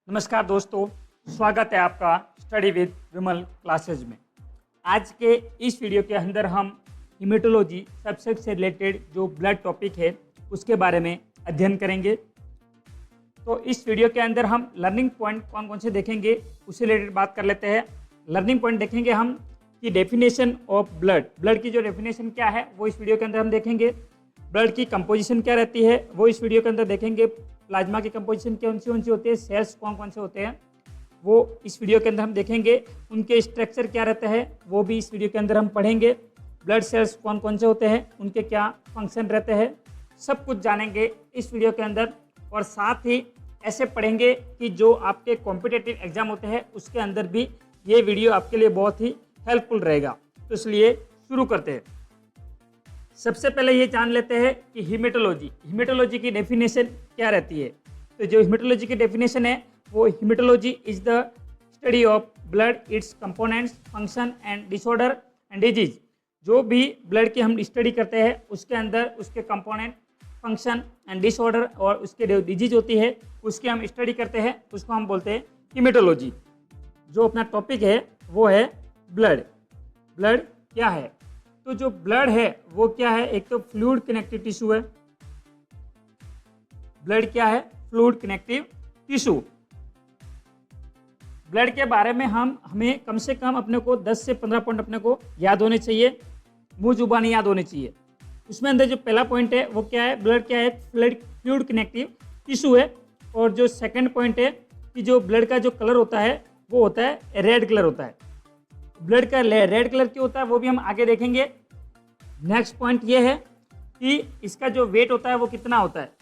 नमस्कार दोस्तों, स्वागत है आपका स्टडी विद विमल क्लासेज में। आज के इस वीडियो के अंदर हम हीमेटोलॉजी सबसेट से रिलेटेड जो ब्लड टॉपिक है उसके बारे में अध्ययन करेंगे। तो इस वीडियो के अंदर हम लर्निंग पॉइंट कौन कौन से देखेंगे उससे रिलेटेड बात कर लेते हैं। लर्निंग पॉइंट देखेंगे हम कि डेफिनेशन ऑफ ब्लड की जो डेफिनेशन क्या है वो इस वीडियो के अंदर हम देखेंगे। ब्लड की कंपोजिशन क्या रहती है वो इस वीडियो के अंदर देखेंगे। प्लाज्मा की कंपोजिशन कौन सी होती है, सेल्स कौन कौन से होते हैं वो इस वीडियो के अंदर हम देखेंगे। उनके स्ट्रक्चर क्या रहता है वो भी इस वीडियो के अंदर हम पढ़ेंगे। ब्लड सेल्स कौन कौन से होते हैं, उनके क्या फंक्शन रहते हैं, सब कुछ जानेंगे इस वीडियो के अंदर। और साथ ही ऐसे पढ़ेंगे कि जो आपके कॉम्पिटिटिव एग्जाम होते हैं उसके अंदर भी ये वीडियो आपके लिए बहुत ही हेल्पफुल रहेगा। तो इसलिए शुरू करते हैं। सबसे पहले ये जान लेते हैं कि हीमेटोलॉजी की डेफिनेशन क्या रहती है। तो जो हीमेटोलॉजी की डेफिनेशन है वो haematology is the study of blood, it's components, function and disorder and disease. जो भी ब्लड की हम स्टडी करते हैं उसके अंदर उसके कंपोनेंट, फंक्शन एंड डिसऑर्डर और उसके जो डिजीज होती है उसकी हम स्टडी करते हैं, उसको हम बोलते हैं हीमेटोलॉजी। जो अपना टॉपिक है वो है ब्लड क्या है। तो जो ब्लड है वो क्या है, एक तो फ्लूइड कनेक्टिव टिश्यू है। ब्लड क्या है, फ्लूइड कनेक्टिव टिश्यू। ब्लड के बारे में हमें कम से कम अपने को 10 से 15 पॉइंट अपने को याद होने चाहिए, मुंह जुबानी याद होने चाहिए। उसमें अंदर जो पहला पॉइंट है वो क्या है, ब्लड क्या है, फ्लूइड कनेक्टिव टिश्यू है। और जो सेकंड पॉइंट है कि जो ब्लड का जो कलर होता है वो होता है रेड कलर होता है। ब्लड का रेड कलर क्यों होता है वो भी हम आगे देखेंगे। नेक्स्ट पॉइंट ये है कि इसका जो वेट होता है वो कितना होता है।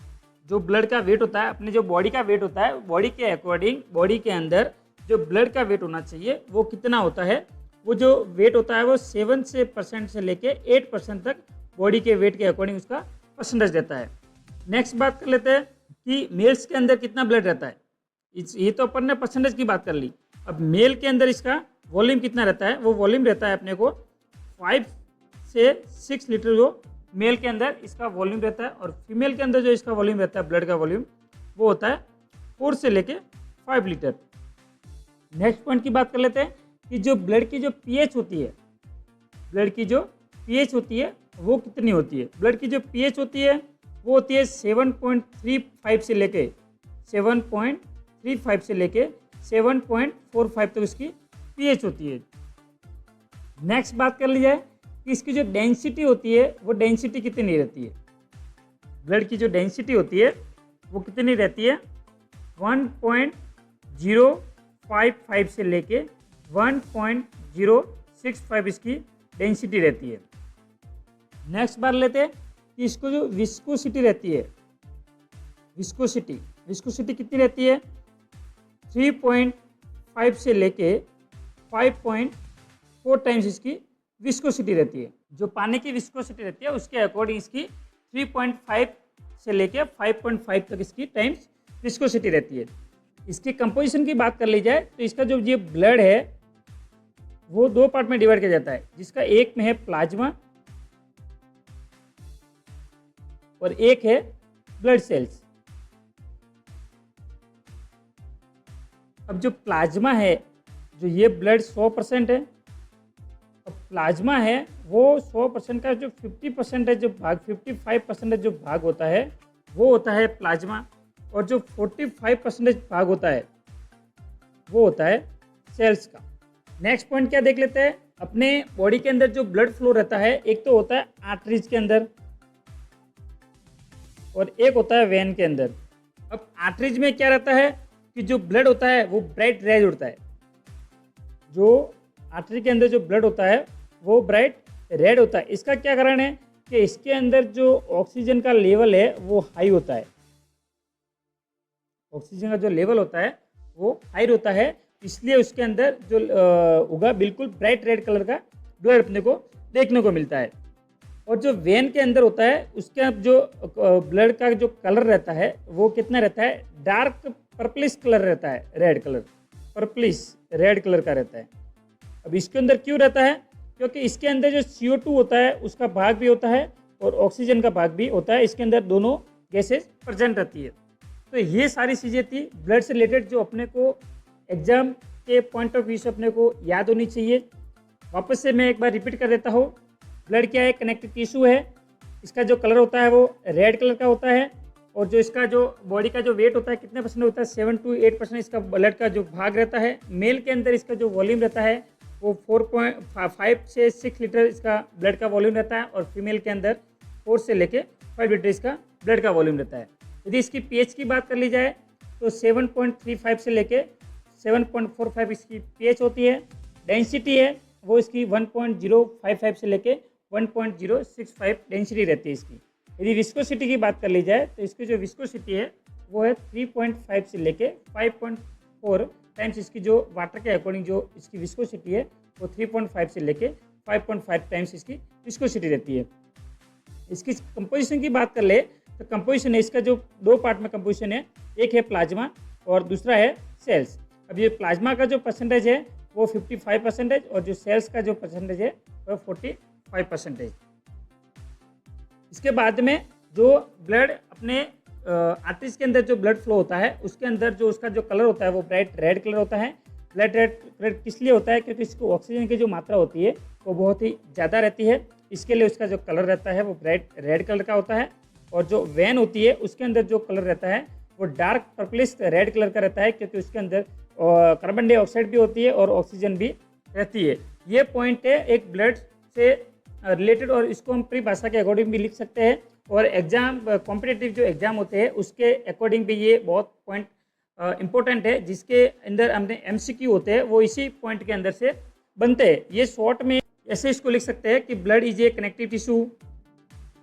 जो ब्लड का वेट होता है, अपने जो बॉडी का वेट होता है, बॉडी के अकॉर्डिंग बॉडी के अंदर जो ब्लड का वेट होना चाहिए वो कितना होता है। वो जो वेट होता है वो 7% से लेके 8% तक बॉडी के वेट के अकॉर्डिंग उसका परसेंटेज देता है। नेक्स्ट बात कर लेते हैं कि मेल्स के अंदर कितना ब्लड रहता है। ये तो अपन ने परसेंटेज की बात कर ली। अब मेल के अंदर इसका वॉल्यूम कितना रहता है, वो वॉल्यूम रहता है अपने को 5 से 6 लीटर जो मेल के अंदर इसका वॉल्यूम रहता है। और फीमेल के अंदर जो इसका वॉल्यूम रहता है ब्लड का वॉल्यूम वो होता है 4 से लेके 5 लीटर। नेक्स्ट पॉइंट की बात कर लेते हैं कि जो ब्लड की जो पीएच होती है, ब्लड की जो पीएच होती है वो कितनी होती है। ब्लड की जो पीएच होती है वो होती है 7.35 से लेके 7.45 तक इसकी पीएच होती है। नेक्स्ट बात कर ली जाए कि इसकी जो डेंसिटी होती है वो डेंसिटी कितनी रहती है। ब्लड की जो डेंसिटी होती है वो कितनी रहती है, 1.055 से लेके 1.065 इसकी डेंसिटी रहती है। नेक्स्ट बात लेते हैं कि इसको जो विस्कोसिटी रहती है, विस्कोसिटी कितनी रहती है, 3.5 से लेके 5.4 टाइम्स इसकी विस्कोसिटी रहती है। जो पानी की विस्कोसिटी रहती है उसके अकॉर्डिंग इसकी 3.5 से लेके 5.5 तक इसकी टाइम्स विस्कोसिटी रहती है। इसकी कंपोजिशन की बात कर ली जाए तो इसका जो ये ब्लड है वो 2 पार्ट में डिवाइड किया जाता है, जिसका एक में है प्लाज्मा और एक है ब्लड सेल्स। अब जो प्लाज्मा है, जो ये ब्लड 100% है, अब प्लाज्मा है वो 100% का जो 50% है, जो भाग 55% जो भाग होता है वो होता है प्लाज्मा। और जो 45% भाग होता है वो होता है सेल्स का। नेक्स्ट पॉइंट क्या देख लेते हैं, अपने बॉडी के अंदर जो ब्लड फ्लो रहता है एक तो होता है आर्टरीज के अंदर और एक होता है वेन के अंदर। अब आर्टरीज में क्या रहता है कि जो ब्लड होता है वो ब्राइट रेड होता है। जो आर्टरी के अंदर जो ब्लड होता है वो ब्राइट रेड होता है। इसका क्या कारण है कि इसके अंदर जो ऑक्सीजन का लेवल है वो हाई होता है। ऑक्सीजन का जो लेवल होता है वो हाई होता है, इसलिए उसके अंदर जो होगा बिल्कुल ब्राइट रेड कलर का ब्लड अपने को देखने को मिलता है। और जो वेन के अंदर होता है उसका जो ब्लड का जो कलर रहता है वो कितना रहता है, डार्क पर्पलिश कलर रहता है, red colour, purplish red colour का रहता है। अब इसके अंदर क्यों रहता है, क्योंकि इसके अंदर जो CO2 होता है उसका भाग भी होता है और ऑक्सीजन का भाग भी होता है। इसके अंदर दोनों गैसेज प्रेजेंट रहती है। तो ये सारी चीज़ें थी ब्लड से रिलेटेड जो अपने को एग्जाम के पॉइंट ऑफ व्यू से अपने को याद होनी चाहिए। वापस से मैं एक बार रिपीट कर देता हूँ। ब्लड क्या है? कनेक्टिव टिश्यू है। इसका जो कलर होता है वो रेड कलर का होता है, और जो इसका जो बॉडी का जो वेट होता है कितने परसेंट होता है? 7 to 8% इसका ब्लड का जो भाग रहता है। मेल के अंदर इसका जो वॉल्यूम रहता है वो 4.5 से 6 लीटर इसका ब्लड का वॉल्यूम रहता है, और फीमेल के अंदर 4 से लेके 5 लीटर इसका ब्लड का वॉल्यूम रहता है। यदि इसकी पीएच की बात कर ली जाए तो 7.35 से लेके 7.45 इसकी पीएच होती है। डेंसिटी है वो इसकी 1.055 से लेके 1.065 डेंसिटी रहती है इसकी। यदि विस्कोसिटी की बात कर ली जाए तो इसकी जो विस्कोसिटी है वो है 3.5 से लेके 5.4 टाइम्स इसकी जो वाटर के अकॉर्डिंग जो इसकी विस्कोसिटी है वो 3.5 से लेके 5.5 टाइम्स इसकी विस्कोसिटी रहती है। इसकी कंपोजिशन की बात कर ले तो कंपोजिशन है इसका जो 2 पार्ट में कंपोजिशन है, एक है प्लाज्मा और दूसरा है सेल्स। अब ये प्लाज्मा का जो परसेंटेज है वो 55% और जो सेल्स का जो परसेंटेज है वो 45%। इसके बाद में जो ब्लड अपने आर्टरीज के अंदर जो ब्लड फ्लो होता है उसके अंदर जो उसका जो कलर होता है वो ब्राइट रेड कलर होता है। ब्लड रेड कलर किस लिए होता है? क्योंकि इसको ऑक्सीजन की जो मात्रा होती है वो बहुत ही ज़्यादा रहती है, इसके लिए उसका जो कलर रहता है वो ब्राइट रेड कलर का होता है। और जो वेन होती है उसके अंदर जो कलर रहता है वो डार्क पर्पलिश रेड कलर का रहता है, क्योंकि उसके अंदर कार्बन डाइऑक्साइड भी होती है और ऑक्सीजन भी रहती है। ये पॉइंट है एक ब्लड से रिलेटेड, और इसको हम परिभाषा के अकॉर्डिंग भी लिख सकते हैं, और एग्जाम कॉम्पिटिटिव जो एग्जाम होते हैं उसके अकॉर्डिंग भी ये बहुत पॉइंट इंपॉर्टेंट है, जिसके अंदर हमने एमसीक्यू होते हैं वो इसी पॉइंट के अंदर से बनते हैं। ये शॉर्ट में ऐसे इसको लिख सकते हैं कि blood is a connective tissue,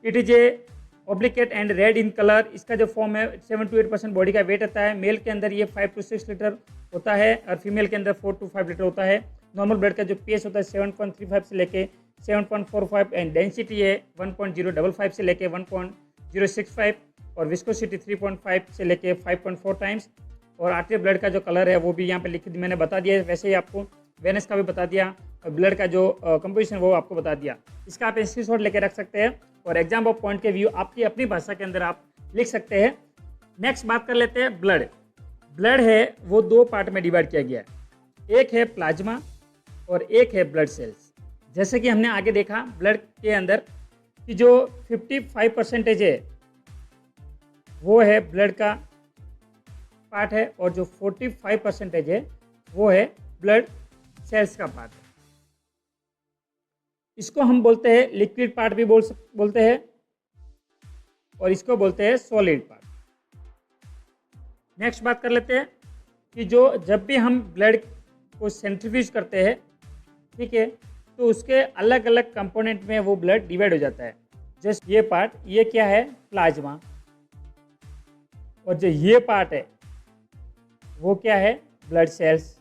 it is a obligate and red in colour. इसका जो फॉर्म है 7 to 8% बॉडी का वेट रहता है। मेल के अंदर ये 5 to 6 लीटर होता है और फीमेल के अंदर 4 to 5 लीटर होता है। नॉर्मल ब्लड का जो पीएच होता है 7.35 से लेके 7.45 एंड डेंसिटी है 1.055 से लेके 1.065 और विस्कोसिटी 3.5 से लेके 5.4 टाइम्स। और आर्टेरियल ब्लड का जो कलर है वो भी यहाँ पे लिख मैंने बता दिया है, वैसे ही आपको वेनस का भी बता दिया और ब्लड का जो कंपोजिशन वो आपको बता दिया। इसका आप स्क्रीनशॉट लेके रख सकते हैं और एग्जाम ऑफ पॉइंट के व्यू आपकी अपनी भाषा के अंदर आप लिख सकते हैं। नेक्स्ट बात कर लेते हैं ब्लड। ब्लड है वो 2 पार्ट में डिवाइड किया गया है, एक है प्लाज्मा और एक है ब्लड सेल्स। जैसे कि हमने आगे देखा ब्लड के अंदर कि जो 55% है वो है ब्लड का पार्ट है और जो 45% है वो है ब्लड सेल्स का पार्ट है। इसको हम बोलते हैं लिक्विड पार्ट भी बोलते हैं और इसको बोलते हैं सॉलिड पार्ट। नेक्स्ट बात कर लेते हैं कि जो जब भी हम ब्लड को सेंट्रीफ्यूज करते हैं, ठीक है, तो उसके अलग अलग कंपोनेंट में वो ब्लड डिवाइड हो जाता है। जस्ट ये पार्ट, ये क्या है? प्लाज्मा। और जो ये पार्ट है वो क्या है? ब्लड सेल्स,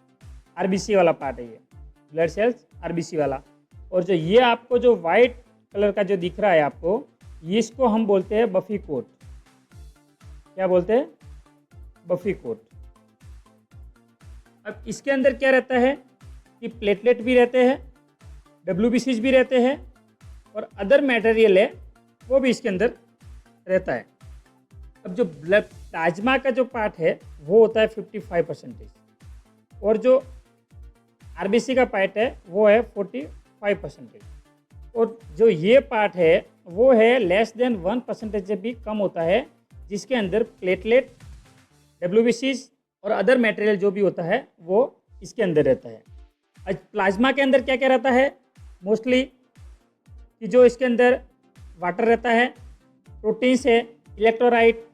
आरबीसी वाला पार्ट है ये, ब्लड सेल्स आरबीसी वाला। और जो ये आपको जो वाइट कलर का जो दिख रहा है आपको, इसको हम बोलते हैं बफी कोट। क्या बोलते हैं? Buffy coat. अब इसके अंदर क्या रहता है कि प्लेटलेट भी रहते हैं, डब्ल्यूबीसीज भी रहते हैं और अदर मटेरियल है वो भी इसके अंदर रहता है। अब जो ब्लड प्लाज्मा का जो पार्ट है वो होता है 55% और जो आरबीसी का पार्ट है वो है 45%। और जो ये पार्ट है वो है लेस देन 1% से भी कम होता है, जिसके अंदर प्लेटलेट, डब्ल्यूबीसीज और अदर मटेरियल जो भी होता है वो इसके अंदर रहता है। आज प्लाज्मा के अंदर क्या क्या रहता है? मोस्टली कि जो इसके अंदर वाटर रहता है, प्रोटीन्स है, इलेक्ट्रोलाइट,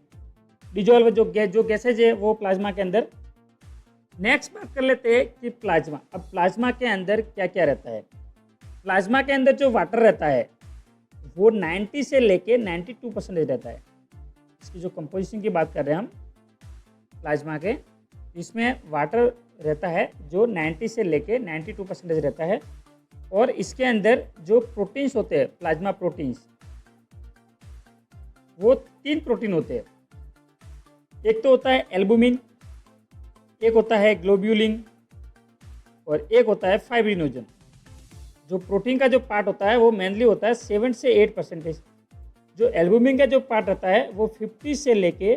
डिजोल्व जो गैसेज है वो प्लाज्मा के अंदर। नेक्स्ट बात कर लेते हैं कि प्लाज्मा। अब प्लाज्मा के अंदर क्या क्या रहता है? प्लाज्मा के अंदर जो वाटर रहता है वो 90 से लेके 92% रहता है। इसकी जो कंपोजिशन की बात कर रहे हैं हम प्लाज्मा के, इसमें वाटर रहता है जो 90 से लेके 92% रहता है। और इसके अंदर जो प्रोटीन्स होते हैं, प्लाज्मा प्रोटीन्स, वो 3 प्रोटीन होते हैं। एक तो होता है एल्बुमिन, एक होता है ग्लोब्यूलिन और एक होता है फाइब्रिनोजन। जो प्रोटीन का जो पार्ट होता है वो मेनली होता है 7 से 8%। जो एल्बुमिन का जो पार्ट रहता है वो 50 से लेके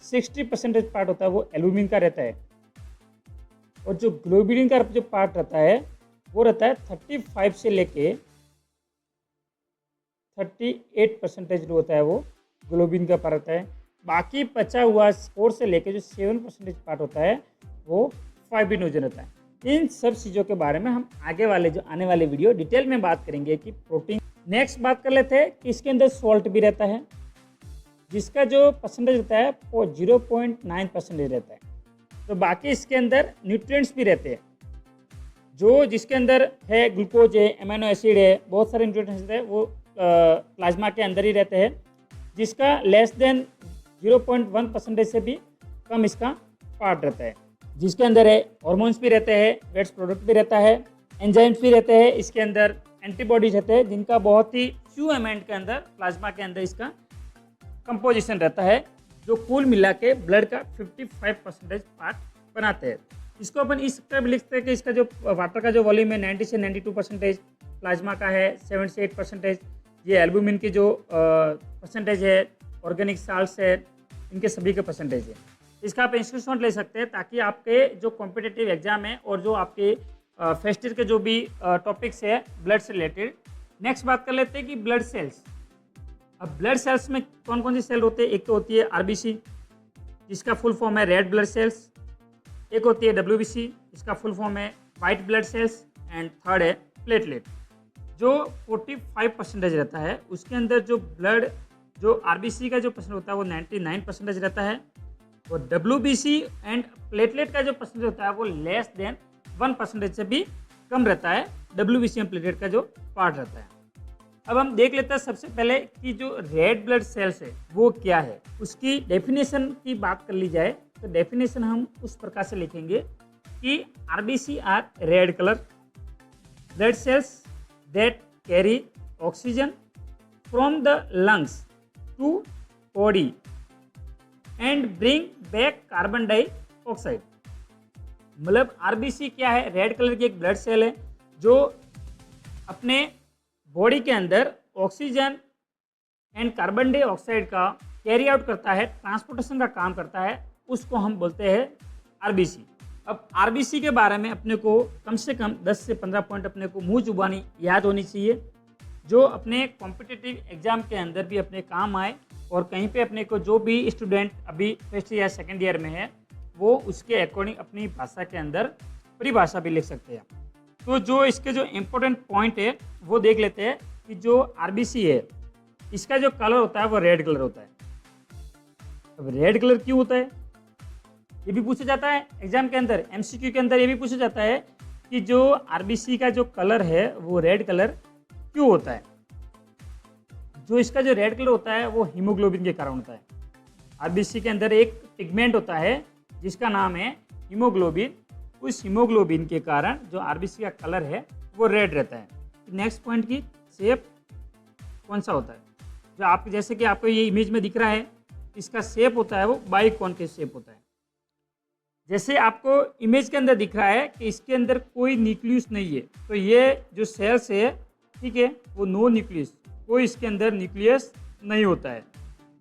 60% पार्ट होता है वो एल्बुमिन का रहता है, और जो ग्लोबुलिन का जो पार्ट रहता है वो रहता है 35 से लेके 38% जो होता है वो ग्लोबिन का पार्ट रहता है। बाकी बचा हुआ 4 से लेके जो 7% पार्ट होता है वो फाइब्रिनोजन रहता है। इन सब चीज़ों के बारे में हम आगे वाले जो आने वाले वीडियो डिटेल में बात करेंगे कि प्रोटीन। नेक्स्ट बात कर लेते हैं कि इसके अंदर सॉल्ट भी रहता है, जिसका जो परसेंटेज रहता है वो 0.9% रहता है। तो बाकी इसके अंदर न्यूट्रिएंट्स भी रहते हैं, जो जिसके अंदर है ग्लूकोज है, अमीनो एसिड है, बहुत सारे न्यूट्रिएंट्स रहते हैं वो प्लाज्मा के अंदर ही रहते हैं, जिसका लेस देन 0.1% से भी कम इसका पार्ट रहता है। जिसके अंदर है हॉर्मोन्स भी रहते हैं, वेट्स प्रोडक्ट भी रहता है, एंजाइम्स भी रहते हैं, इसके अंदर एंटीबॉडीज रहते हैं, जिनका बहुत ही फ्यू अमाउंट के अंदर प्लाज्मा के अंदर इसका कंपोजिशन रहता है, जो कुल मिला के ब्लड का 55% पार्ट बनाते हैं। इसको अपन इस तरह भी लिखते हैं कि इसका जो वाटर का जो वॉल्यूम है 90 से 92%, प्लाज्मा का है 7 से 8%, ये एल्बुमिन की जो परसेंटेज है, ऑर्गेनिक साल्ट्स है, इनके सभी के परसेंटेज है। इसका आप इंस्टीट्यूट ले सकते हैं ताकि आपके जो कॉम्पिटिटिव एग्जाम है और जो आपके फर्स्ट ईयर के जो भी टॉपिक्स है ब्लड से रिलेटेड। नेक्स्ट बात कर लेते हैं कि ब्लड सेल्स। अब ब्लड सेल्स में कौन कौन सी सेल होते हैं? एक तो होती है आरबीसी, जिसका फुल फॉर्म है रेड ब्लड सेल्स। एक होती है डब्ल्यूबीसी, जिसका फुल फॉर्म है white blood sales. And third है प्लेटलेट, जो 45% रहता है। उसके अंदर जो ब्लड जो आरबीसी का जो परसेंट होता है वो 99% रहता है, और डब्ल्यूबीसी एंड प्लेटलेट का जो परसेंटेज होता है वो लेस देन 1% से भी कम रहता है, डब्ल्यूबीसी एंड प्लेटलेट का जो पार्ट रहता है। अब हम देख लेते हैं सबसे पहले कि जो रेड ब्लड सेल्स है वो क्या है। उसकी डेफिनेशन की बात कर ली जाए तो डेफिनेशन हम उस प्रकार से लिखेंगे कि RBC are red colour blood cells that carry oxygen from the lungs to body and bring back carbon dioxide. मतलब आरबीसी क्या है? रेड कलर की एक ब्लड सेल है जो अपने बॉडी के अंदर ऑक्सीजन एंड कार्बन डाइऑक्साइड का कैरी आउट करता है, ट्रांसपोर्टेशन का काम करता है, उसको हम बोलते हैं आरबीसी। अब आरबीसी के बारे में अपने को कम से कम 10 से 15 पॉइंट अपने को मुंह जुबानी याद होनी चाहिए, जो अपने कॉम्पिटिटिव एग्जाम के अंदर भी अपने काम आए, और कहीं पे अपने को जो भी स्टूडेंट अभी फर्स्ट या सेकेंड ईयर में है वो उसके अकॉर्डिंग अपनी भाषा के अंदर परिभाषा भी लिख सकते हैं। तो जो इसके जो इम्पोर्टेंट पॉइंट है वो देख लेते हैं कि जो आरबीसी है इसका जो कलर होता है वो रेड कलर होता है। अब रेड कलर क्यों होता है ये भी पूछा जाता है एग्जाम के अंदर, एमसीक्यू के अंदर ये भी पूछा जाता है कि जो आरबीसी का जो कलर है वो रेड कलर क्यों होता है। जो इसका जो रेड कलर होता है वो हीमोग्लोबिन के कारण होता है। आरबीसी के अंदर एक पिगमेंट होता है जिसका नाम है हीमोग्लोबिन, उस हीमोग्लोबिन के कारण जो आरबीसी का कलर है वो रेड रहता है। नेक्स्ट पॉइंट की शेप कौन सा होता है? जो आप जैसे कि आपको ये इमेज में दिख रहा है, इसका शेप होता है वो बाइकॉन के शेप होता है। जैसे आपको इमेज के अंदर दिख रहा है कि इसके अंदर कोई न्यूक्लियस नहीं है, तो ये जो सेल्स है ठीक है वो नो न्यूक्लियस, कोई इसके अंदर न्यूक्लियस नहीं होता है।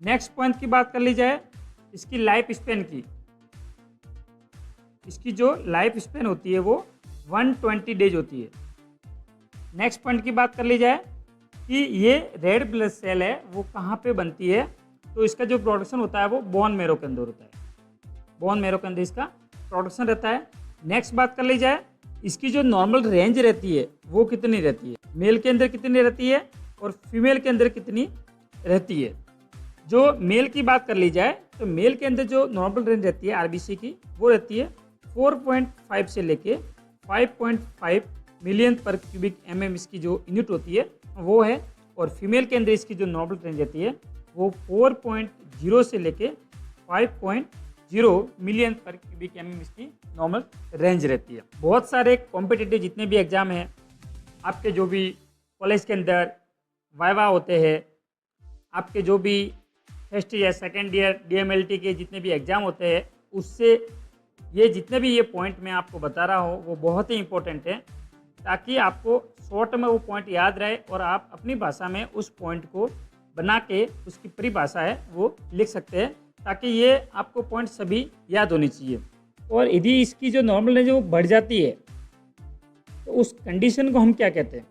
नेक्स्ट पॉइंट की बात कर ली जाए इसकी लाइफ स्पेन की, इसकी जो लाइफ स्पेन होती है वो 120 डेज होती है। नेक्स्ट पॉइंट की बात कर ली जाए कि ये रेड ब्लड सेल है वो कहाँ पे बनती है, तो इसका जो प्रोडक्शन होता है वो बोन मैरो के अंदर होता है, बोन मैरो के अंदर इसका प्रोडक्शन रहता है। नेक्स्ट बात कर ली जाए इसकी जो नॉर्मल रेंज रहती है वो कितनी रहती है, मेल के अंदर कितनी रहती है और फीमेल के अंदर कितनी रहती है। जो मेल की बात कर ली जाए तो मेल के अंदर जो नॉर्मल रेंज रहती है आरबीसी की वो रहती है 4.5 से लेके 5.5 मिलियन पर क्यूबिक एमएम इसकी जो यूनिट होती है वो है, और फीमेल के अंदर इसकी जो नॉर्मल रेंज रहती है वो 4.0 से लेके 5.0 मिलियन पर क्यूबिक एमएम इसकी नॉर्मल रेंज रहती है। बहुत सारे कॉम्पिटिटिव जितने भी एग्जाम हैं आपके, जो भी कॉलेज के अंदर वाइवा होते हैं, आपके जो भी first year second year DMLT के जितने भी एग्ज़ाम होते हैं, उससे ये जितने भी ये पॉइंट मैं आपको बता रहा हूँ वो बहुत ही इंपॉर्टेंट है, ताकि आपको शॉर्ट में वो पॉइंट याद रहे और आप अपनी भाषा में उस पॉइंट को बना के उसकी परिभाषा है वो लिख सकते हैं। ताकि ये आपको पॉइंट सभी याद होने चाहिए। और यदि इसकी जो नॉर्मल रेंज है वो बढ़ जाती है तो उस कंडीशन को हम क्या कहते हैं?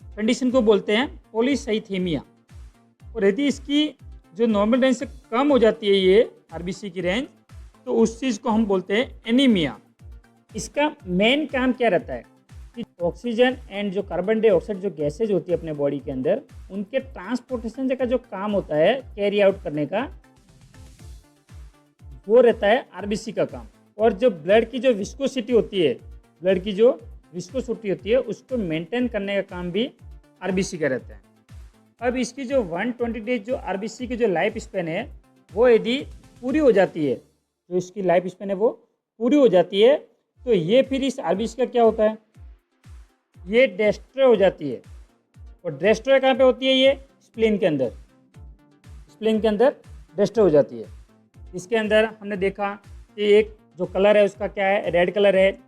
कंडीशन को बोलते हैं पॉलीसाइथेमिया। और यदि इसकी जो नॉर्मल रेंज से कम हो जाती है ये आरबीसी की रेंज, तो उस चीज़ को हम बोलते हैं एनीमिया। इसका मेन काम क्या रहता है कि ऑक्सीजन एंड जो कार्बन डाइऑक्साइड जो गैसेज होती है अपने बॉडी के अंदर, उनके ट्रांसपोर्टेशन का जो काम होता है कैरी आउट करने का, वो रहता है आरबीसी का काम। और जो ब्लड की जो विस्कोसिटी होती है, ब्लड की जो विस्कोसिटी होती है उसको मेंटेन करने का काम भी आरबीसी का रहता है। अब इसकी जो 120 डेज जो आरबीसी की जो लाइफ स्पेन है वो यदि पूरी हो जाती है, जो इसकी लाइफ स्पेन है वो पूरी हो जाती है, तो ये फिर इस आरबीसी का क्या होता है, ये डिस्ट्रॉय हो जाती है। और डिस्ट्रॉय कहाँ पे होती है? ये स्प्लीन के अंदर, स्प्लीन के अंदर डिस्ट्रॉय हो जाती है। इसके अंदर हमने देखा कि एक जो कलर है उसका क्या है, रेड कलर है।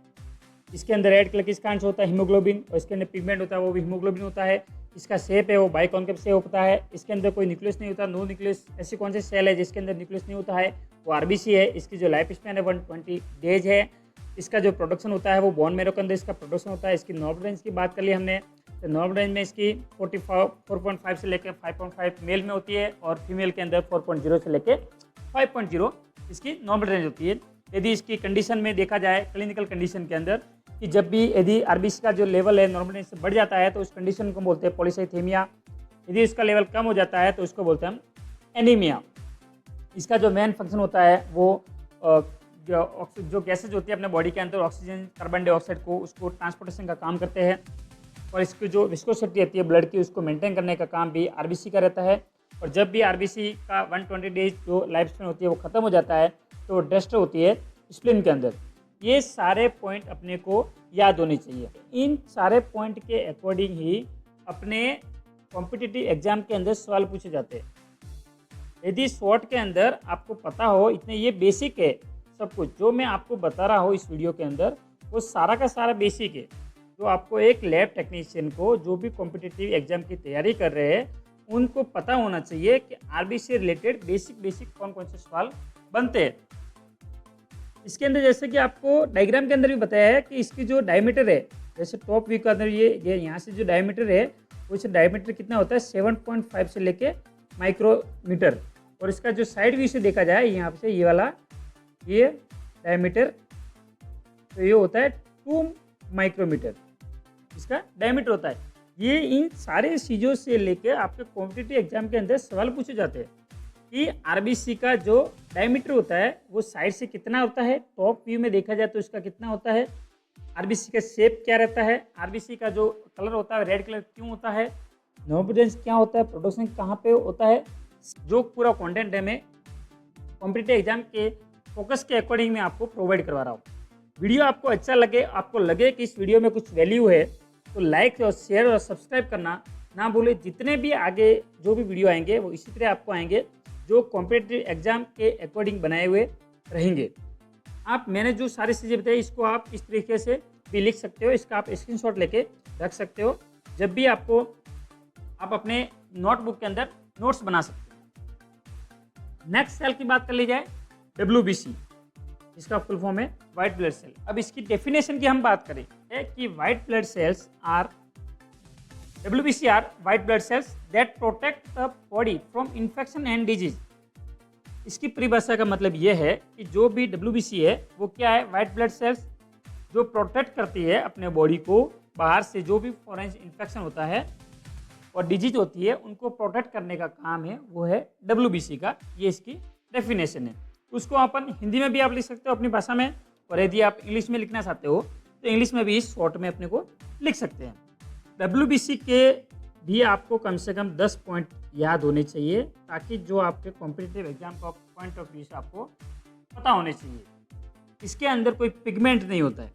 इसके अंदर रेड कलर किसका अंश होता है? हीमोग्लोबिन। और इसके अंदर पिगमेंट होता है वो भी हीमोग्लोबिन होता है। इसका शेप है वो बाइकॉन्केव शेप होता है। इसके अंदर कोई न्यूक्लियस नहीं होता, नो न्यूक्लियस। ऐसी कौन सी सेल है जिसके अंदर न्यूक्लियस नहीं होता है? वो आरबीसी है। इसकी जो लाइफ स्पैन है 120 डेज है। इसका जो प्रोडक्शन होता है वो बोन मैरो के अंदर इसका प्रोडक्शन होता है। इसकी नॉर्मल रेंज की बात कर ली हमने, तो नॉर्मल रेंज में इसकी 4.5 से लेकर 5.5 मेल में होती है और फीमेल के अंदर 4.0 से लेकर 5.0 इसकी नॉर्मल रेंज होती है। यदि इसकी कंडीशन में देखा जाए, क्लिनिकल कंडीशन के अंदर, कि जब भी यदि आरबीसी का जो लेवल है नॉर्मल रेंज से बढ़ जाता है तो उस कंडीशन को बोलते हैं पॉलीसाइथेमिया। यदि इसका लेवल कम हो जाता है तो उसको बोलते हैं हम एनीमिया। इसका जो मेन फंक्शन होता है वो जो गैसेज होती है अपने बॉडी के अंदर, ऑक्सीजन कार्बन डाइऑक्साइड को उसको ट्रांसपोर्टेशन का काम करते हैं। और इसकी जो विस्कोसिटी रहती है ब्लड की उसको मेंटेन करने का काम भी आरबीसी का रहता है। और जब भी आरबीसी का 120 डेज जो लाइफ स्पेन होती है वो ख़त्म हो जाता है तो डेस्ट्रॉय होती है स्प्लीन के अंदर। ये सारे पॉइंट अपने को याद होने चाहिए। इन सारे पॉइंट के अकॉर्डिंग ही अपने कॉम्पिटिटिव एग्जाम के अंदर सवाल पूछे जाते हैं। यदि शॉर्ट के अंदर आपको पता हो, इतने ये बेसिक है सब कुछ जो मैं आपको बता रहा हूँ इस वीडियो के अंदर, वो सारा का सारा बेसिक है जो आपको एक लैब टेक्नीशियन को जो भी कॉम्पिटिटिव एग्जाम की तैयारी कर रहे हैं उनको पता होना चाहिए कि आरबीसी से रिलेटेड बेसिक कौन कौन से सवाल बनते हैं। इसके अंदर जैसे कि आपको डायग्राम के अंदर भी बताया है कि इसकी जो डायमीटर है, जैसे टॉप व्यू के अंदर ये यहाँ से जो डायमीटर है वो इसे डायमीटर कितना होता है 7.5 से लेके माइक्रोमीटर। और इसका जो साइड व्यू से देखा जाए यहाँ से ये वाला ये डायमीटर, तो ये होता है 2 माइक्रोमीटर इसका डायमीटर होता है। ये इन सारे चीज़ों से लेके आपके कॉम्पिटिटिव एग्जाम के अंदर सवाल पूछे जाते हैं कि आरबीसी का जो डायमीटर होता है वो साइड से कितना होता है, टॉप व्यू में देखा जाए तो इसका कितना होता है, आरबीसी का शेप क्या रहता है, आरबीसी का जो कलर होता है रेड कलर क्यों होता है, नॉर्मल रेंज क्या होता है, प्रोडक्शन कहाँ पे होता है, जो पूरा कंटेंट है मैं कॉम्पिटिटिव एग्जाम के फोकस के अकॉर्डिंग मैं आपको प्रोवाइड करवा रहा हूँ। वीडियो आपको अच्छा लगे, आपको लगे कि इस वीडियो में कुछ वैल्यू है, तो लाइक और शेयर और सब्सक्राइब करना ना भूलें। जितने भी आगे जो भी वीडियो आएंगे वो इसी तरह आपको आएंगे जो कॉम्पिटिटिव एग्जाम के अकॉर्डिंग बनाए हुए रहेंगे। आप मैंने जो सारी चीज़ें बताई इसको आप इस तरीके से भी लिख सकते हो, इसका आप स्क्रीनशॉट लेके रख सकते हो। जब भी आपको आप अपने नोटबुक के अंदर नोट्स बना सकते हो। नेक्स्ट सेल की बात कर ली जाए WBC, इसका फुल फॉर्म है वाइट ब्लड सेल। अब इसकी डेफिनेशन की हम बात करें है कि white blood cells are WBC are white blood cells that protect the body from infection and disease। इसकी परिभाषा का मतलब ये है कि जो भी WBC है वो क्या है, वाइट ब्लड सेल्स जो प्रोटेक्ट करती है अपने बॉडी को बाहर से जो भी फॉरेन इन्फेक्शन होता है और डिजीज होती है उनको प्रोटेक्ट करने का काम है, वो है WBC का। ये इसकी डेफिनेशन है। उसको अपन हिंदी में भी आप लिख सकते हो अपनी भाषा में, और यदि आप इंग्लिश में लिखना चाहते हो तो इंग्लिश में भी इस शॉर्ट में अपने को लिख सकते हैं। WBC के भी आपको कम से कम 10 पॉइंट याद होने चाहिए ताकि जो आपके कॉम्पिटिटिव एग्जाम का पॉइंट ऑफ व्यू से आपको पता होने चाहिए। इसके अंदर कोई पिगमेंट नहीं होता है।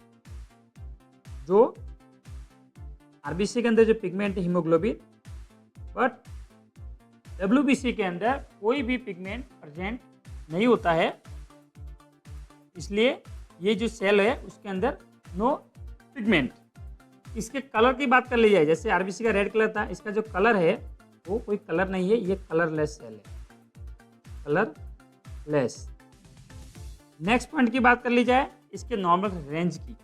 जो आरबीसी के अंदर जो पिगमेंट है हीमोग्लोबिन, बट WBC के अंदर कोई भी पिगमेंट प्रेजेंट नहीं होता है, इसलिए ये जो सेल है उसके अंदर नो पिगमेंट। इसके कलर की बात कर ली जाए, जैसे आरबीसी का रेड कलर था, इसका जो कलर है वो कोई कलर नहीं है, ये कलरलेस सेल है, लेस। नेक्स्ट पॉइंट की बात कर ली जाए इसके नॉर्मल रेंज की।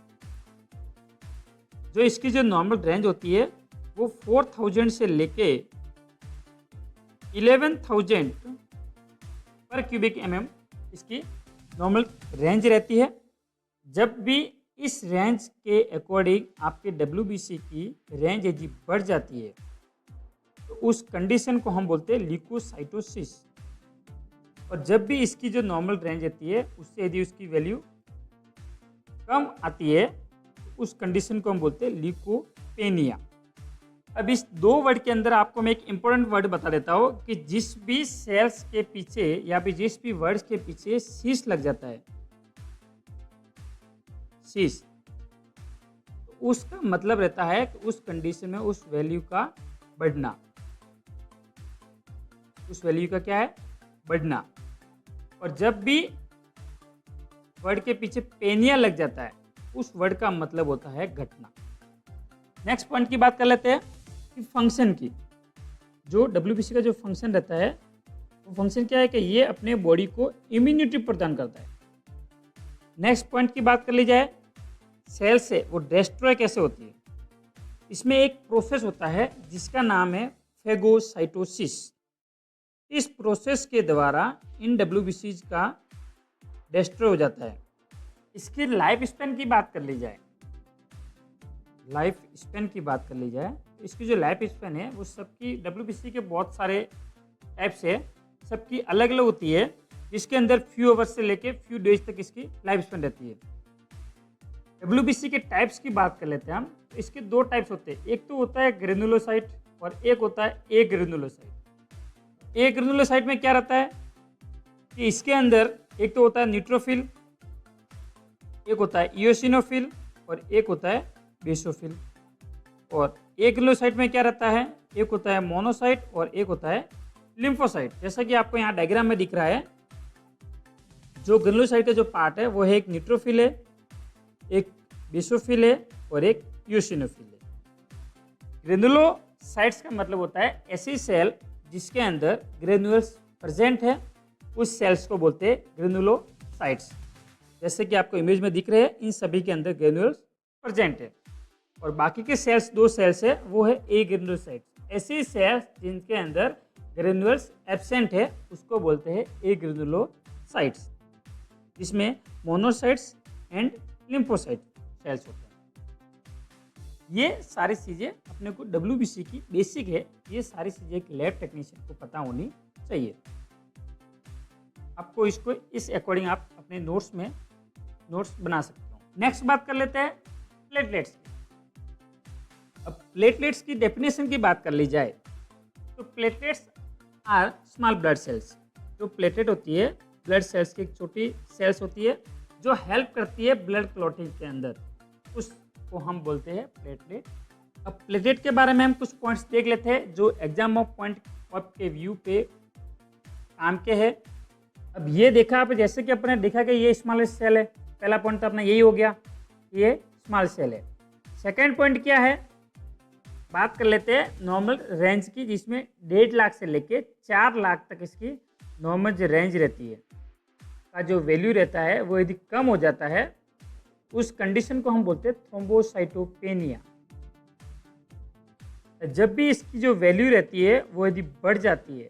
जो इसकी जो नॉर्मल रेंज होती है वो 4000 से लेके 11,000 पर क्यूबिक mm इसकी नॉर्मल रेंज रहती है। जब भी इस रेंज के अकॉर्डिंग आपके WBC की रेंज यदि बढ़ जाती है तो उस कंडीशन को हम बोलते हैं ल्यूकोसाइटोसिस। और जब भी इसकी जो नॉर्मल रेंज रहती है उससे यदि उसकी वैल्यू कम आती है तो उस कंडीशन को हम बोलते हैं ल्यूकोपेनिया। अब इस दो वर्ड के अंदर आपको मैं एक इम्पोर्टेंट वर्ड बता देता हूँ कि जिस भी सेल्स के पीछे या फिर जिस भी वर्ड्स के पीछे सीस लग जाता है, सीस, तो उसका मतलब रहता है कि उस कंडीशन में उस वैल्यू का बढ़ना, उस वैल्यू का क्या है, बढ़ना। और जब भी वर्ड के पीछे पेनिया लग जाता है उस वर्ड का मतलब होता है घटना। नेक्स्ट पॉइंट की बात कर लेते हैं कि फंक्शन की। जो WBC का जो फंक्शन रहता है वो फंक्शन क्या है कि ये अपने बॉडी को इम्यूनिटी प्रदान करता है। नेक्स्ट पॉइंट की बात कर ली जाए सेल से वो डिस्ट्रॉय कैसे होती है। इसमें एक प्रोसेस होता है जिसका नाम है फेगोसाइटोसिस। इस प्रोसेस के द्वारा इन WBCs का डिस्ट्रॉय हो जाता है। इसकी लाइफ स्पैन की बात कर ली जाए, लाइफ स्पैन की बात कर ली जाए तो इसकी जो लाइफ स्पैन है वो सबकी WBC के बहुत सारे टाइप्स है, सबकी अलग अलग होती है, जिसके अंदर फ्यू आवर्स से लेके फ्यू डेज तक इसकी लाइफ स्पैन रहती है। WBC के टाइप्स की बात कर लेते हैं हम, तो इसके दो टाइप्स होते हैं। एक तो होता है ग्रेनुलोसाइट और एक होता है ए ग्रेनुलोसाइट। ए ग्रेनुलोसाइट में क्या रहता है कि इसके अंदर एक तो होता है न्यूट्रोफिल, एक होता है इओसिनोफिल और एक होता है बेसोफिल। और ए ग्रेनुलोसाइट में क्या रहता है, एक होता है मोनोसाइट और एक होता है लिम्फोसाइट। जैसा कि आपको यहाँ डायग्राम में दिख रहा है, जो ग्रेनुलोसाइट का जो पार्ट है वो है एक न्यूट्रोफिल है, एक बेसोफिल है और एक इओसिनोफिल है। ग्रेनुलोसाइट्स का मतलब होता है ऐसी सेल जिसके अंदर ग्रेन्यूल्स प्रेजेंट है, उस सेल्स को बोलते हैं ग्रेनुलोसाइट्स। जैसे कि आपको इमेज में दिख रहे हैं, इन सभी के अंदर ग्रेन्यूल्स प्रेजेंट है। और बाकी के सेल्स, दो सेल्स है, वो है ए ग्रेनुलोसाइट्स। ऐसी सेल्स जिनके अंदर ग्रेन्यूल्स एब्सेंट है उसको बोलते हैं ए ग्रेनुलोसाइट्स, जिसमें मोनोसाइट्स एंड लिम्फोसाइट सेल्स होते हैं। ये सारी चीज़ें अपने को WBC की बेसिक है, ये सारी चीज़ें एक लैब टेक्नीशियन को पता होनी चाहिए। आपको इसको इस अकॉर्डिंग आप अपने नोट्स में नोट्स बना सकते हो। नेक्स्ट बात कर लेते हैं प्लेटलेट्स की। अब प्लेटलेट्स की डेफिनेशन की बात कर ली जाए तो platelets are small blood cells. जो प्लेटलेट होती है ब्लड सेल्स की एक छोटी सेल्स होती है जो हेल्प करती है ब्लड क्लॉटिंग के अंदर, उसको हम बोलते हैं प्लेटलेट। अब प्लेटलेट के बारे में हम कुछ पॉइंट्स देख लेते हैं जो एग्जाम ऑफ पॉइंट ऑफ के व्यू पे काम के है। अब ये देखा आप, जैसे कि अपने देखा कि ये स्मॉलेस्ट सेल है, पहला पॉइंट तो अपना यही हो गया, ये स्मॉल सेल है। सेकेंड पॉइंट क्या है, बात कर लेते हैं नॉर्मल रेंज की, जिसमें 1.5 लाख से लेके 4 लाख तक इसकी नॉर्मल जो रेंज रहती है का जो वैल्यू रहता है वो यदि कम हो जाता है उस कंडीशन को हम बोलते हैं थ्रोम्बोसाइटोपेनिया। जब भी इसकी जो वैल्यू रहती है वो यदि बढ़ जाती है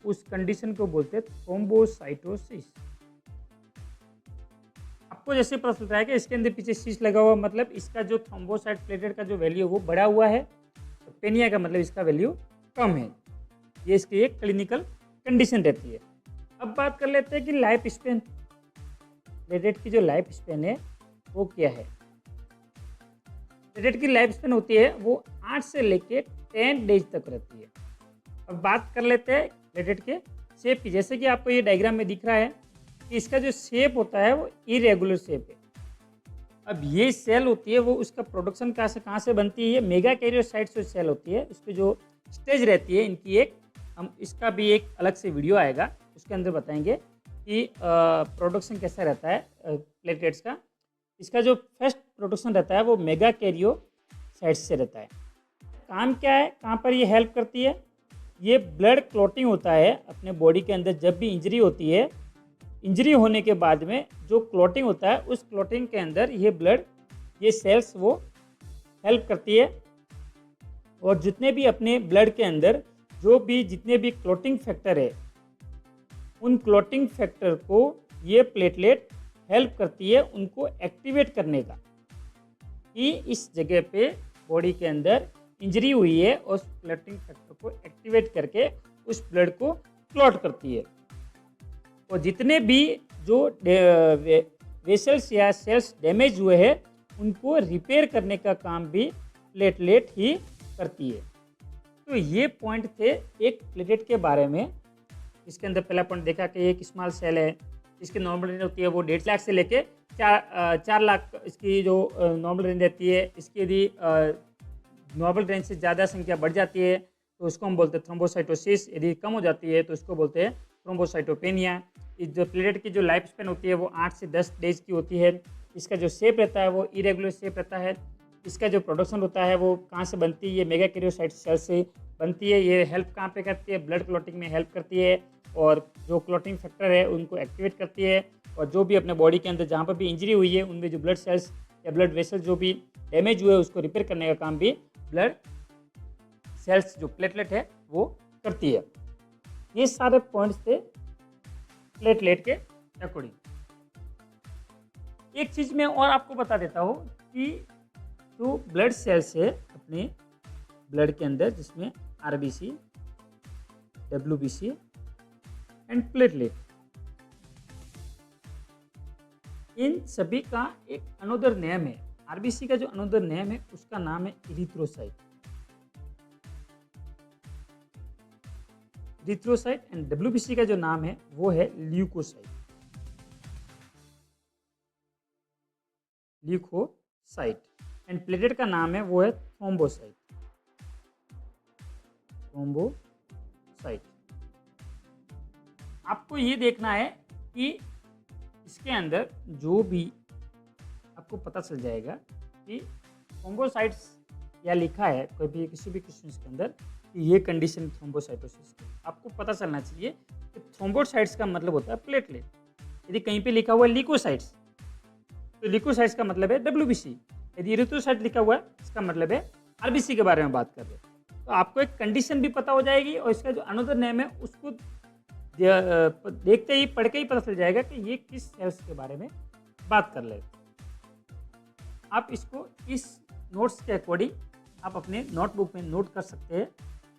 उस कंडीशन को बोलते हैं थ्रोम्बोसाइटोसिस। आपको जैसे पता चलता है कि इसके अंदर पीछे सिस लगा हुआ, मतलब इसका जो थ्रोम्बोसाइट प्लेटलेट का जो वैल्यू है वो बढ़ा हुआ है, तो पेनिया का मतलब इसका वैल्यू कम है। ये इसकी एक क्लिनिकल कंडीशन रहती है। अब बात कर लेते हैं कि लाइफ स्पेन, प्लेटलेट की जो लाइफ स्पेन है वो क्या है। प्लेटलेट की लाइफ स्पेन होती है वो 8 से लेके 10 डेज तक रहती है। अब बात कर लेते हैं प्लेटलेट के शेप की। जैसे कि आपको ये डायग्राम में दिख रहा है कि इसका जो शेप होता है वो इरेगुलर शेप है। अब ये सेल होती है वो उसका प्रोडक्शन कहाँ से बनती है, ये मेगा कैरियोसाइट्स जो सेल होती है उसकी जो स्टेज रहती है इनकी, एक हम इसका भी एक अलग से वीडियो आएगा उसके अंदर बताएंगे कि प्रोडक्शन कैसा रहता है प्लेटलेट्स का। इसका जो फर्स्ट प्रोडक्शन रहता है वो मेगा कैरियोसाइट्स से रहता है। काम क्या है, कहाँ पर ये हेल्प करती है, ये ब्लड क्लॉटिंग होता है अपने बॉडी के अंदर। जब भी इंजरी होती है इंजरी होने के बाद में जो क्लॉटिंग होता है उस क्लॉटिंग के अंदर ये ब्लड, ये सेल्स वो हेल्प करती है। और जितने भी अपने ब्लड के अंदर जो भी जितने भी क्लॉटिंग फैक्टर है, उन क्लॉटिंग फैक्टर को ये प्लेटलेट हेल्प करती है उनको एक्टिवेट करने का, कि इस जगह पे बॉडी के अंदर इंजरी हुई है, और उस क्लॉटिंग फैक्टर को एक्टिवेट करके उस ब्लड को क्लॉट करती है। और जितने भी जो वेसल्स या सेल्स डैमेज हुए हैं उनको रिपेयर करने का काम भी प्लेटलेट ही करती है। तो ये पॉइंट थे एक प्लेटलेट के बारे में। इसके अंदर पहला पॉइंट देखा कि एक स्मॉल सेल है, इसकी नॉर्मल रेंज होती है वो 1.5 लाख से लेके 4 लाख इसकी जो नॉर्मल रेंज रहती है। इसकी यदि नॉर्मल रेंज से ज़्यादा संख्या बढ़ जाती है तो उसको हम बोलते हैं थ्रोम्बोसाइटोसिस, यदि कम हो जाती है तो उसको बोलते हैं थ्रोम्बोसाइटोपेनिया। इस जो प्लेटलेट की जो लाइफ स्पेन होती है वो 8 से 10 डेज की होती है। इसका जो शेप रहता है वो इरेगुलर शेप रहता है। इसका जो प्रोडक्शन होता है वो कहाँ से बनती है, ये मेगा कैरियोसाइट सेल से बनती है। ये हेल्प कहाँ पे करती है, ब्लड क्लॉटिंग में हेल्प करती है, और जो क्लॉटिंग फैक्टर है उनको एक्टिवेट करती है। और जो भी अपने बॉडी के अंदर जहाँ पर भी इंजरी हुई है उनमें जो ब्लड सेल्स या ब्लड वेसल्स जो भी डैमेज हुए उसको रिपेयर करने का काम भी ब्लड सेल्स जो प्लेटलेट है वो करती है। ये सारे पॉइंट्स थे प्लेटलेट के अकॉर्डिंग। एक चीज़ मैं और आपको बता देता हूँ कि जो ब्लड सेल्स है अपने ब्लड के अंदर, जिसमें आरबीसी, डब्ल्यूबीसी एंड प्लेटलेट, इन सभी का एक अनदर नेम है। आरबीसी का जो अनदर नेम है उसका नाम है इरिथ्रोसाइट। इरिथ्रोसाइट एंड डब्ल्यूबीसी का जो नाम है वो है ल्यूकोसाइट। ल्यूकोसाइट एंड प्लेटलेट का नाम है वो है थ्रोम्बोसाइट। थ्रोम्बोसाइट। आपको ये देखना है कि इसके अंदर जो भी आपको पता चल जाएगा कि थ्रोम्बोसाइट्स या लिखा है कोई भी किसी भी क्वेश्चन के अंदर कि ये कंडीशन थ्रोम्बोसाइटोसिस की, आपको पता चलना चाहिए कि थ्रोम्बोसाइट्स का मतलब होता है प्लेटलेट। यदि कहीं पे लिखा हुआ है ल्यूकोसाइट्स तो ल्यूकोसाइट्स का मतलब है डब्ल्यूबीसी। यदि इरिथ्रोसाइट लिखा हुआ है इसका मतलब है आरबीसी के बारे में बात कर रहे हैं। तो आपको एक कंडीशन भी पता हो जाएगी और इसका जो अनदर नेम है उसको देखते ही पढ़ के ही पता चल जाएगा कि ये किस सेल्स के बारे में बात कर रहे हैं। आप इसको इस नोट्स के अकॉर्डिंग आप अपने नोटबुक में नोट कर सकते हैं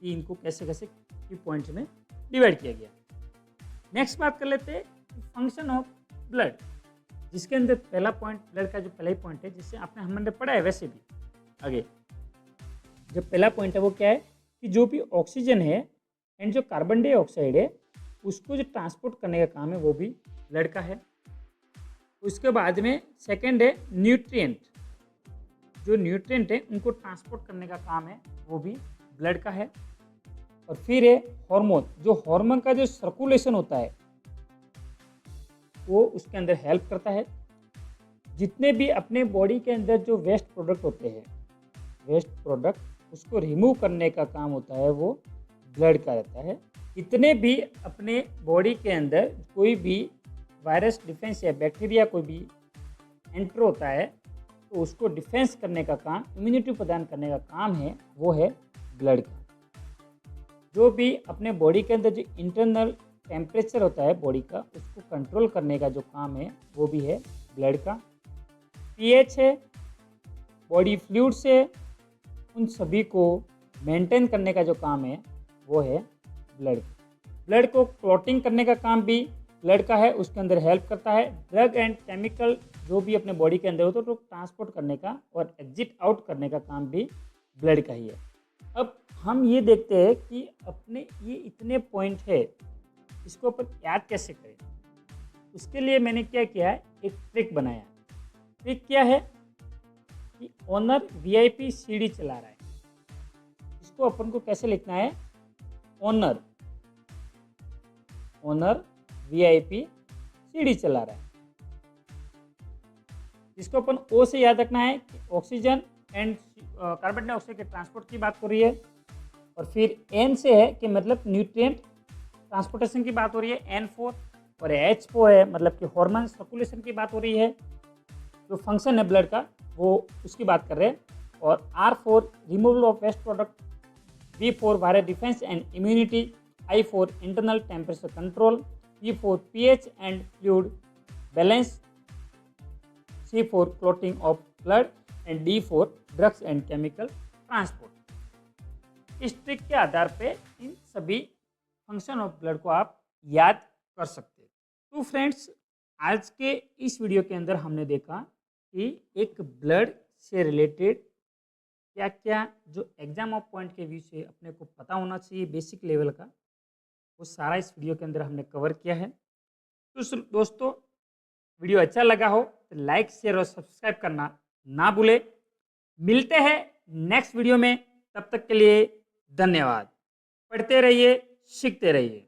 कि इनको कैसे कैसे की पॉइंट्स में डिवाइड किया गया। नेक्स्ट बात कर लेते हैं फंक्शन ऑफ ब्लड, जिसके अंदर पहला पॉइंट ब्लड का जो पहला ही पॉइंट है जिससे आपने हमने पढ़ा है वैसे भी आगे। जो पहला पॉइंट है वो क्या है कि जो भी ऑक्सीजन है एंड जो कार्बन डाइऑक्साइड है उसको जो ट्रांसपोर्ट करने का काम है वो भी ब्लड का है। उसके बाद में सेकंड है न्यूट्रिएंट। जो न्यूट्रिएंट है उनको ट्रांसपोर्ट करने का काम है वो भी ब्लड का है। और फिर है हार्मोन। जो हार्मोन का जो सर्कुलेशन होता है वो उसके अंदर हेल्प करता है। जितने भी अपने बॉडी के अंदर जो वेस्ट प्रोडक्ट होते हैं, वेस्ट प्रोडक्ट उसको रिमूव करने का काम होता है वो ब्लड का रहता है। इतने भी अपने बॉडी के अंदर कोई भी वायरस डिफेंस या बैक्टीरिया कोई भी एंटर होता है तो उसको डिफेंस करने का काम, इम्यूनिटी प्रदान करने का काम है वो है ब्लड का। जो भी अपने बॉडी के अंदर जो इंटरनल टेम्परेचर होता है बॉडी का उसको कंट्रोल करने का जो काम है वो भी है ब्लड का। पीएच है, बॉडी फ्लूइड्स है, उन सभी को मेंटेन करने का जो काम है वो है ब्लड। ब्लड को क्लॉटिंग करने का काम भी ब्लड का है, उसके अंदर हेल्प करता है। ड्रग एंड केमिकल जो भी अपने बॉडी के अंदर होता है तो ट्रांसपोर्ट करने का और एग्जिट आउट करने का काम भी ब्लड का ही है। अब हम ये देखते हैं कि अपने ये इतने पॉइंट है, इसको अपन याद कैसे करें। उसके लिए मैंने क्या किया है, एक ट्रिक बनाया। ट्रिक क्या है कि ओनर वीआईपी सीडी चला रहा है। इसको अपन को कैसे लिखना है, ओनर वीआईपी सीडी चला रहा है। इसको अपन ओ से याद रखना है कि ऑक्सीजन एंड कार्बन डाइऑक्साइड के ट्रांसपोर्ट की बात हो रही है। और फिर एन से है कि मतलब न्यूट्रिएंट ट्रांसपोर्टेशन की बात हो रही है, N4। और H4 है मतलब कि हार्मोन सर्कुलेशन की बात हो रही है, जो फंक्शन है ब्लड का वो उसकी बात कर रहे हैं। और R4 removal of waste product, V4 viral defence and immunity, I4 internal temperature control, P4 pH and fluid balance, C4 clotting of blood and D4 drugs and chemical transport. इस ट्रिक के आधार पे इन सभी फंक्शन ऑफ ब्लड को आप याद कर सकते हैं। तो फ्रेंड्स, आज के इस वीडियो के अंदर हमने देखा कि एक ब्लड से रिलेटेड क्या क्या जो एग्जाम ऑफ पॉइंट के व्यू से अपने को पता होना चाहिए बेसिक लेवल का, वो सारा इस वीडियो के अंदर हमने कवर किया है। तो दोस्तों, वीडियो अच्छा लगा हो तो लाइक शेयर और सब्सक्राइब करना ना भूले। मिलते हैं नेक्स्ट वीडियो में, तब तक के लिए धन्यवाद। पढ़ते रहिए, सीखते रहिए।